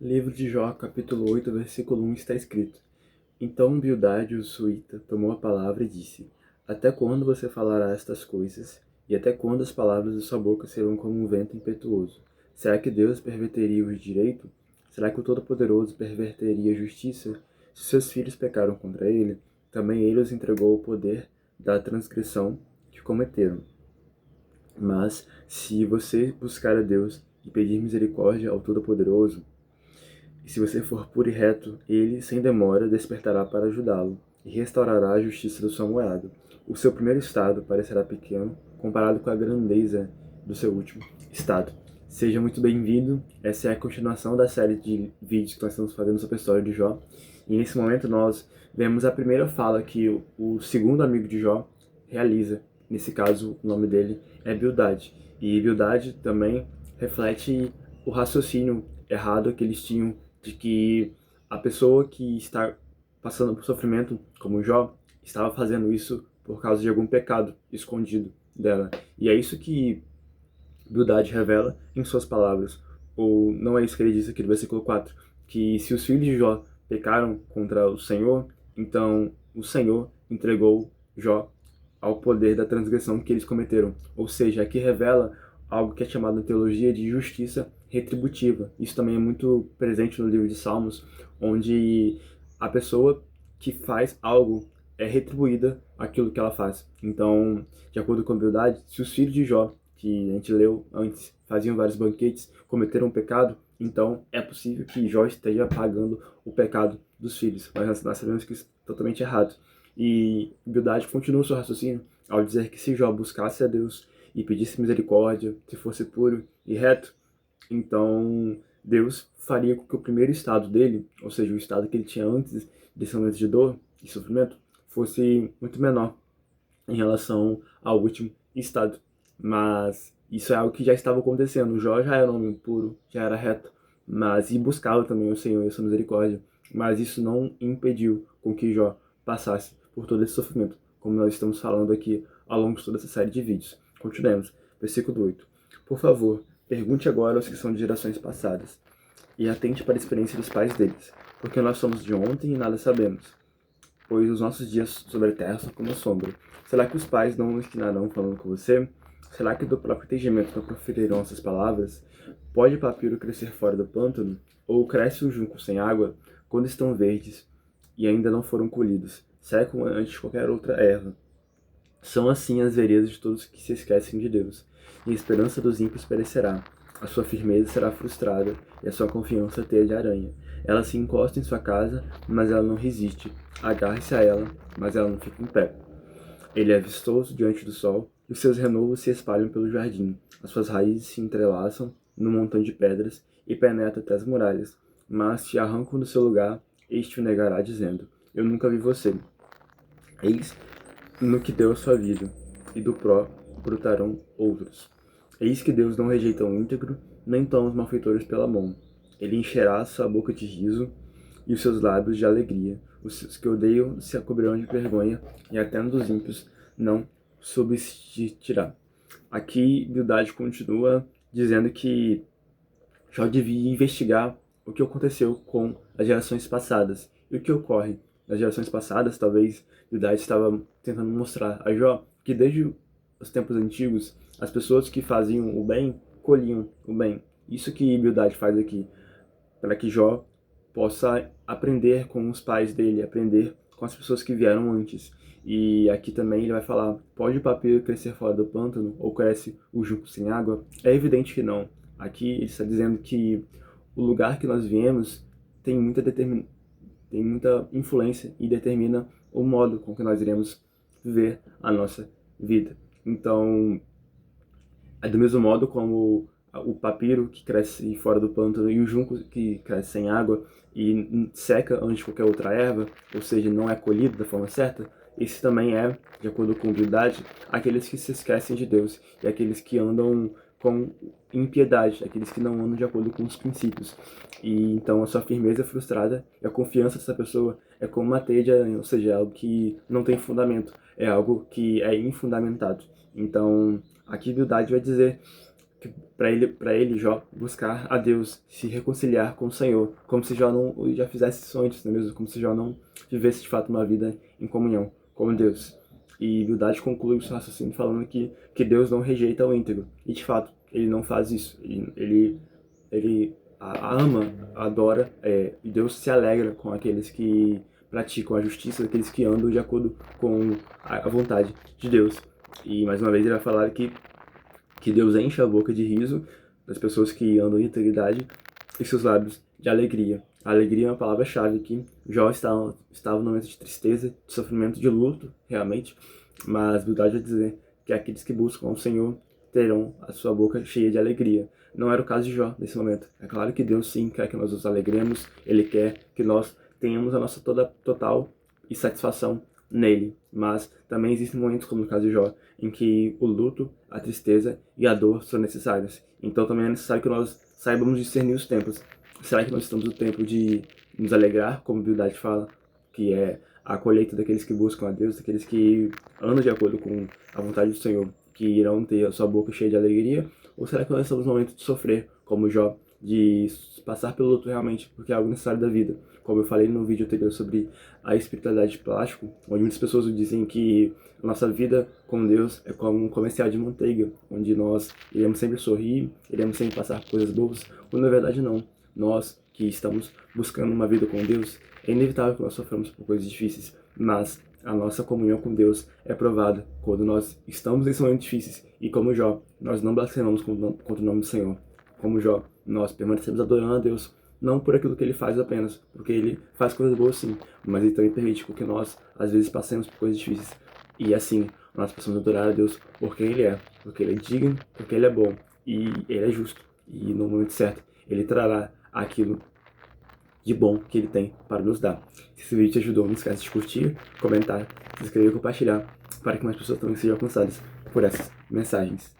Livro de Jó, capítulo 8, versículo 1, está escrito: Então Bildade, o suíta, tomou a palavra e disse: Até quando você falará estas coisas? E até quando as palavras de sua boca serão como um vento impetuoso? Será que Deus perverteria o direito? Será que o Todo-Poderoso perverteria a justiça? Se seus filhos pecaram contra ele, também ele os entregou ao poder da transgressão que cometeram. Mas, se você buscar a Deus e pedir misericórdia ao Todo-Poderoso, e se você for puro e reto, ele, sem demora, despertará para ajudá-lo, e restaurará a justiça do seu moado. O seu primeiro estado parecerá pequeno, comparado com a grandeza do seu último estado. Seja muito bem-vindo, essa é a continuação da série de vídeos que nós estamos fazendo sobre a história de Jó. E nesse momento nós vemos a primeira fala que o segundo amigo de Jó realiza. Nesse caso, o nome dele é Bildade. E Bildade também reflete o raciocínio errado que eles tinham de que a pessoa que está passando por sofrimento, como Jó, estava fazendo isso por causa de algum pecado escondido dela. E é isso que Bildade revela em suas palavras. Ou não é isso que ele diz aqui no versículo 4, que se os filhos de Jó pecaram contra o Senhor, então o Senhor entregou Jó ao poder da transgressão que eles cometeram. Ou seja, aqui revela algo que é chamado na teologia de justiça retributiva. Isso também é muito presente no livro de Salmos, onde a pessoa que faz algo é retribuída aquilo que ela faz. Então, de acordo com a Bildade, se os filhos de Jó, que a gente leu antes, faziam vários banquetes, cometeram um pecado, então é possível que Jó esteja pagando o pecado dos filhos. Mas nós sabemos que isso é totalmente errado. E Bildade continua o seu raciocínio ao dizer que se Jó buscasse a Deus e pedisse misericórdia, se fosse puro e reto, então Deus faria com que o primeiro estado dele, ou seja, o estado que ele tinha antes desse momento de dor e sofrimento, fosse muito menor em relação ao último estado. Mas isso é algo que já estava acontecendo. O Jó já era um homem puro, já era reto, mas e buscava também o Senhor e a sua misericórdia. Mas isso não impediu com que Jó passasse por todo esse sofrimento, como nós estamos falando aqui ao longo de toda essa série de vídeos. Continuemos. Versículo 8. Por favor, pergunte agora aos que são de gerações passadas, e atente para a experiência dos pais deles, porque nós somos de ontem e nada sabemos, pois os nossos dias sobre a terra são como sombra. Será que os pais não ensinarão falando com você? Será que do próprio entendimento não proferirão essas palavras? Pode o papiro crescer fora do pântano? Ou cresce o junco sem água, quando estão verdes e ainda não foram colhidos? Secam antes de qualquer outra erva. São assim as veredas de todos que se esquecem de Deus, e a esperança dos ímpios perecerá. A sua firmeza será frustrada, e a sua confiança teia de aranha. Ela se encosta em sua casa, mas ela não resiste. Agarre-se a ela, mas ela não fica em pé. Ele é vistoso diante do sol, e os seus renovos se espalham pelo jardim. As suas raízes se entrelaçam no montão de pedras e penetram até as muralhas. Mas te arrancam do seu lugar, este o negará, dizendo: Eu nunca vi você. Eis no que deu a sua vida, e do pró brotarão outros. Eis que Deus não rejeita o íntegro, nem toma os malfeitores pela mão. Ele encherá a sua boca de riso e os seus lábios de alegria. Os que odeiam se cobrirão de vergonha, e a tenda dos ímpios não subsistirá. Aqui, Bildade continua dizendo que Jó devia investigar o que aconteceu com as gerações passadas. E o que ocorre nas gerações passadas, talvez Bildade estava tentando mostrar a Jó que desde os tempos antigos, as pessoas que faziam o bem colhiam o bem. Isso que Bildade faz aqui, para que Jó possa aprender com os pais dele, aprender com as pessoas que vieram antes. E aqui também ele vai falar: pode o papiro crescer fora do pântano ou cresce o junco sem água? É evidente que não. Aqui ele está dizendo que o lugar que nós viemos tem tem muita influência e determina o modo com que nós iremos viver a nossa vida. Então, é do mesmo modo como o papiro que cresce fora do pântano e o junco que cresce sem água e seca antes de qualquer outra erva, ou seja, não é colhido da forma certa, esse também é, de acordo com a Bildade, aqueles que se esquecem de Deus e aqueles que andam com impiedade, aqueles que não andam de acordo com os princípios. E então a sua firmeza é frustrada e a confiança dessa pessoa é como uma teia de aranha, ou seja, é algo que não tem fundamento, é algo que é infundamentado. Então, aqui Bildade vai dizer para ele Jó buscar a Deus, se reconciliar com o Senhor, como se Jó não já fizesse isso antes, não é mesmo? Como se Jó não vivesse de fato uma vida em comunhão com Deus. E Bildade conclui o seu raciocínio falando que Deus não rejeita o íntegro. E de fato, ele não faz isso. Ele ama, adora, e Deus se alegra com aqueles que praticam a justiça, aqueles que andam de acordo com a vontade de Deus. E mais uma vez ele vai falar que Deus enche a boca de riso das pessoas que andam em integridade e seus lábios de alegria. A alegria é uma palavra-chave aqui. Jó estava num momento de tristeza, de sofrimento, de luto, realmente, mas Bildade vai dizer que aqueles que buscam o Senhor terão a sua boca cheia de alegria. Não era o caso de Jó nesse momento. É claro que Deus sim quer que nós nos alegremos, Ele quer que nós tenhamos a nossa total satisfação nele, mas também existem momentos, como no caso de Jó, em que o luto, a tristeza e a dor são necessários. Então também é necessário que nós saibamos discernir os tempos. Será que nós estamos no tempo de nos alegrar, como a Bildade fala, que é a colheita daqueles que buscam a Deus, daqueles que andam de acordo com a vontade do Senhor, que irão ter a sua boca cheia de alegria? Ou será que nós estamos no momento de sofrer, como Jó, de passar pelo luto realmente, porque é algo necessário da vida? Como eu falei no vídeo anterior sobre a espiritualidade de plástico, onde muitas pessoas dizem que a nossa vida com Deus é como um comercial de manteiga, onde nós iremos sempre sorrir, iremos sempre passar por coisas boas, quando na verdade não. Nós que estamos buscando uma vida com Deus, é inevitável que nós soframos por coisas difíceis, mas a nossa comunhão com Deus é provada quando nós estamos em momentos difíceis e, como Jó, nós não blasfemamos contra o nome do Senhor. Como Jó, nós permanecemos adorando a Deus, não por aquilo que Ele faz apenas, porque Ele faz coisas boas sim, mas Ele também permite que nós, às vezes, passemos por coisas difíceis. E assim, nós precisamos adorar a Deus por quem Ele é, porque Ele é digno, porque Ele é bom e Ele é justo. E no momento certo, Ele trará aquilo de bom que Ele tem para nos dar. Se esse vídeo te ajudou, não esquece de curtir, comentar, se inscrever e compartilhar, para que mais pessoas também sejam alcançadas por essas mensagens.